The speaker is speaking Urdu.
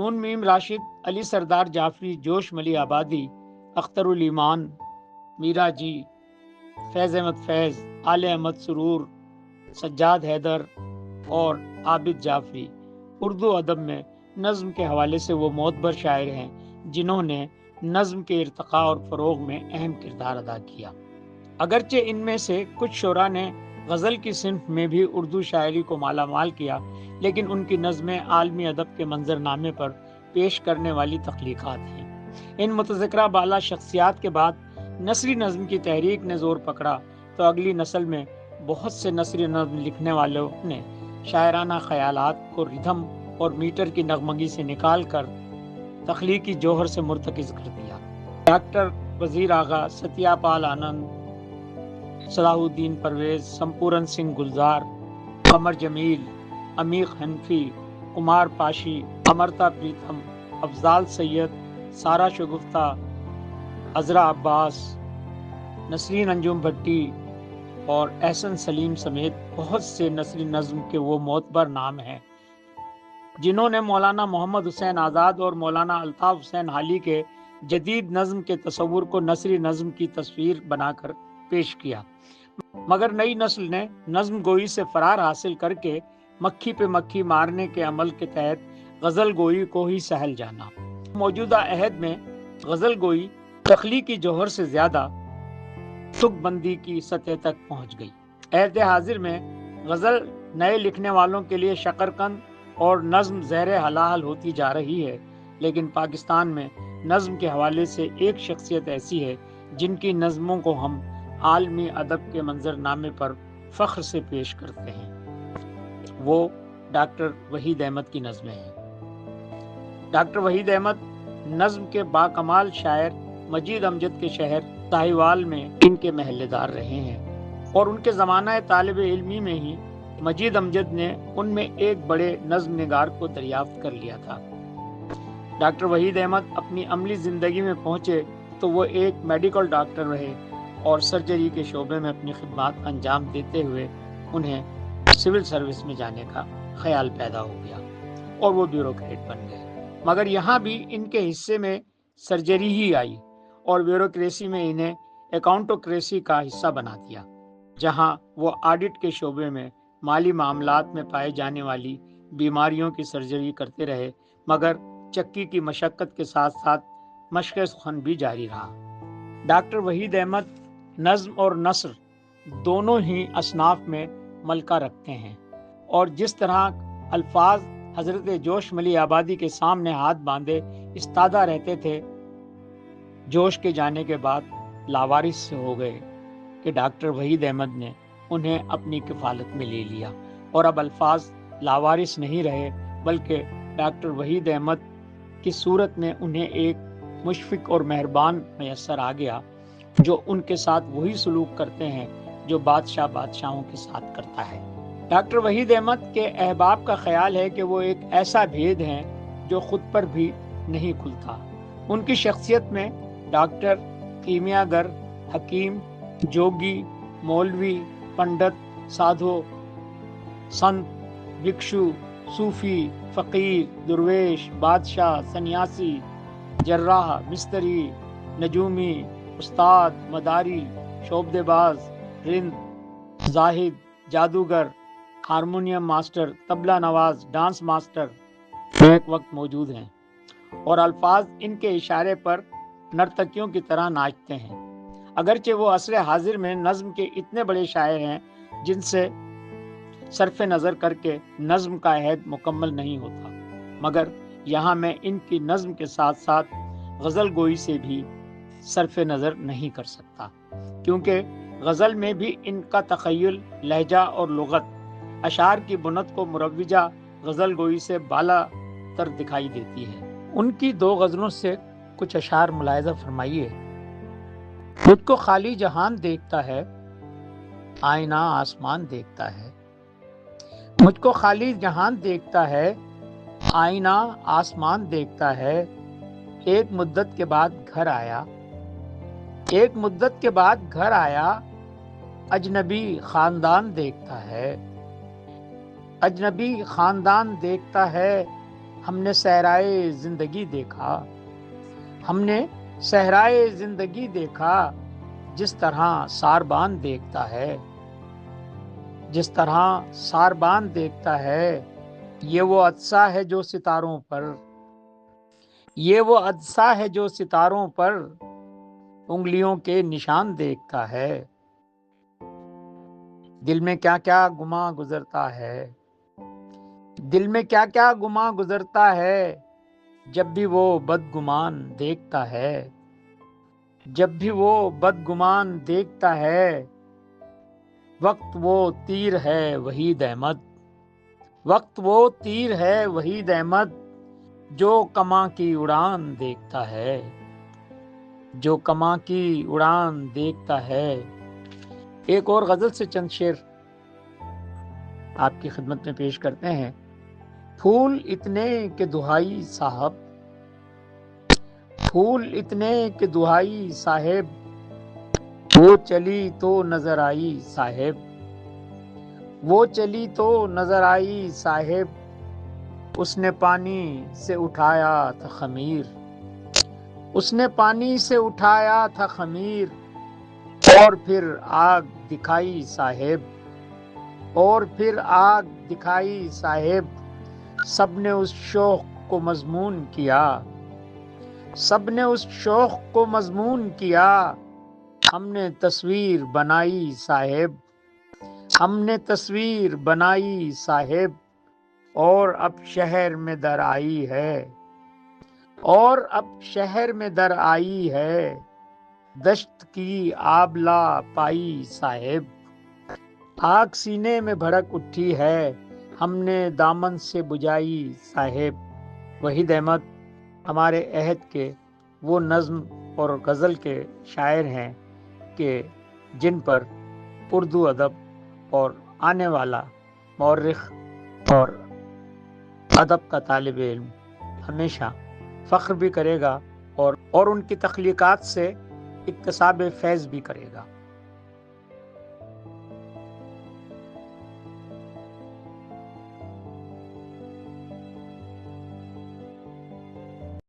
نون میم راشد، علی سردار جعفری، جوش ملی آبادی، اختر الایمان، میرا جی، فیض احمد فیض، آل احمد سرور، سجاد حیدر اور عابد جعفری اردو ادب میں نظم کے حوالے سے وہ معتبر شاعر ہیں جنہوں نے نظم کے ارتقاء اور فروغ میں اہم کردار ادا کیا۔ اگرچہ ان میں سے کچھ شعراء نے غزل کی صنف میں بھی اردو شاعری کو مالا مال کیا، لیکن ان کی نظمیں عالمی ادب کے منظرنامے پر پیش کرنے والی تخلیقات ہیں۔ ان متذکرہ بالا شخصیات کے بعد نثری نظم کی تحریک نے زور پکڑا تو اگلی نسل میں بہت سے نثری نظم لکھنے والوں نے شاعرانہ خیالات کو ردھم اور میٹر کی نغمگی سے نکال کر تخلیقی جوہر سے مرتکز کر دیا۔ ڈاکٹر وزیر آغا، ستیا پال آنند، صلاح الدین پرویز، سمپورن سنگھ گلزار، قمر جمیل، عمیق حنفی، کمار پاشی، امرتا پریتم، افضال سید، سارا شگفتہ، عذرا عباس، نسرین انجم بھٹی اور احسن سلیم سمیت بہت سے نثری نظم کے وہ معتبر نام ہیں جنہوں نے مولانا محمد حسین آزاد اور مولانا الطاف حسین حالی کے جدید نظم کے تصور کو نثری نظم کی تصویر بنا کر پیش کیا، مگر نئی نسل نے نظم گوئی سے فرار حاصل کر کے مکھی پہ مکھی مارنے کے عمل کے تحت غزل گوئی کو ہی سہل جانا۔ موجودہ عہد میں غزل گوئی تخلیقی جوہر سے زیادہ تک بندی کی سطح تک پہنچ گئی۔ عہد حاضر میں غزل نئے لکھنے والوں کے لیے شکرقند اور نظم زہر حلال ہوتی جا رہی ہے، لیکن پاکستان میں نظم کے حوالے سے ایک شخصیت ایسی ہے جن کی نظموں کو ہم عالمی ادب کے منظرنامے پر فخر سے پیش کرتے ہیں، وہ ڈاکٹر وحید احمد کی نظمیں ہیں۔ ڈاکٹر وحید احمد نظم کے باکمال شاعر مجید امجد کے شہر ساہیوال میں ان کے محلے دار رہے ہیں، اور ان کے زمانہ طالب علمی میں ہی مجید امجد نے ان میں ایک بڑے نظم نگار کو دریافت کر لیا تھا۔ ڈاکٹر وحید احمد اپنی عملی زندگی میں پہنچے تو وہ ایک میڈیکل ڈاکٹر رہے اور سرجری کے شعبے میں اپنی خدمات انجام دیتے ہوئے انہیں سول سروس میں جانے کا خیال پیدا ہو گیا اور وہ بیوروکریٹ بن گئے، مگر یہاں بھی ان کے حصے میں سرجری ہی آئی اور بیوروکریسی میں انہیں اکاؤنٹوکریسی کا حصہ بنا دیا، جہاں وہ آڈٹ کے شعبے میں مالی معاملات میں پائے جانے والی بیماریوں کی سرجری کرتے رہے، مگر چکی کی مشقت کے ساتھ ساتھ مشق سخن بھی جاری رہا۔ ڈاکٹر وحید احمد نظم اور نثر دونوں ہی اصناف میں ملکہ رکھتے ہیں، اور جس طرح الفاظ حضرت جوش ملی آبادی کے سامنے ہاتھ باندھے استادہ رہتے تھے، جوش کے جانے کے بعد لاوارث سے ہو گئے کہ ڈاکٹر وحید احمد نے انہیں اپنی کفالت میں لے لیا، اور اب الفاظ لاوارث نہیں رہے بلکہ ڈاکٹر وحید احمد کی صورت میں انہیں ایک مشفق اور مہربان میسر آ گیا جو ان کے ساتھ وہی سلوک کرتے ہیں جو بادشاہوں کے ساتھ کرتا ہے۔ ڈاکٹر وحید احمد کے احباب کا خیال ہے کہ وہ ایک ایسا بھید ہے جو خود پر بھی نہیں کھلتا۔ ان کی شخصیت میں ڈاکٹر، کیمیا گر، حکیم، جوگی، مولوی، پنڈت، سادھو، سنت، بھکشو، صوفی، فقیر، درویش، بادشاہ، سنیاسی، جراح، مستری، نجومی، استاد، مداری، شعبدے باز، رند، زاہد، جادوگر، ہارمونیم ماسٹر، طبلہ نواز، ڈانس ماسٹر ایک وقت موجود ہیں، اور الفاظ ان کے اشارے پر نرتکیوں کی طرح ناچتے ہیں۔ اگرچہ وہ عصر حاضر میں نظم کے اتنے بڑے شاعر ہیں جن سے صرف نظر کر کے نظم کا عہد مکمل نہیں ہوتا، مگر یہاں میں ان کی نظم کے ساتھ ساتھ غزل گوئی سے بھی صرف نظر نہیں کر سکتا، کیونکہ غزل میں بھی ان کا تخیل، لہجہ اور لغت اشعار کی بنت کو مروجہ غزل گوئی سے بالا تر دکھائی دیتی ہے۔ ان کی دو غزلوں سے کچھ اشعار ملاحظہ فرمائیے۔ خود کو خالی جہان دیکھتا ہے، آئینہ آسمان دیکھتا ہے، مجھ کو خالی جہان دیکھتا ہے، آئینہ آسمان دیکھتا ہے، ایک مدت کے بعد گھر آیا، ایک مدت کے بعد گھر آیا، اجنبی خاندان دیکھتا ہے، اجنبی خاندان دیکھتا ہے، ہم نے صحرائے زندگی دیکھا، ہم نے صحرائے زندگی دیکھا، جس طرح ساربان دیکھتا ہے، جس طرح ساربان دیکھتا ہے۔ یہ وہ عدسہ ہے جو ستاروں پر، یہ وہ عدسہ ہے جو ستاروں پر انگلیوں کے نشان دیکھتا ہے۔ دل میں کیا کیا گماں گزرتا ہے، دل میں کیا کیا گماں گزرتا ہے، جب بھی وہ بدگمان دیکھتا ہے، جب بھی وہ بدگمان دیکھتا ہے۔ وقت وہ تیر ہے وحید احمد، وقت وہ تیر ہے وحید احمد، جو کماں کی اڑان دیکھتا ہے، جو کماں کی اڑان دیکھتا ہے۔ ایک اور غزل سے چند شعر آپ کی خدمت میں پیش کرتے ہیں۔ پھول اتنے کہ دہائی صاحب، پھول اتنے کہ دہائی صاحب، وہ چلی تو نظر آئی صاحب، وہ چلی تو نظر آئی صاحب، اس نے پانی سے اٹھایا تھا خمیر، اس نے پانی سے اٹھایا تھا خمیر، اور پھر آگ دکھائی صاحب، اور پھر آگ دکھائی صاحب، سب نے اس شوق کو مضمون کیا، سب نے اس شوق کو مضمون کیا، ہم نے تصویر بنائی صاحب، ہم نے تصویر بنائی صاحب، اور اب شہر میں در آئی ہے، اور اب شہر میں در آئی ہے، دشت کی آبلا پائی صاحب، آگ سینے میں بھڑک اٹھی ہے، ہم نے دامن سے بجھائی صاحب۔ وحید احمد ہمارے عہد کے وہ نظم اور غزل کے شاعر ہیں کہ جن پر اردو ادب اور آنے والا مورخ اور ادب کا طالب علم ہمیشہ فخر بھی کرے گا اور ان کی تخلیقات سے اکتساب فیض بھی کرے گا۔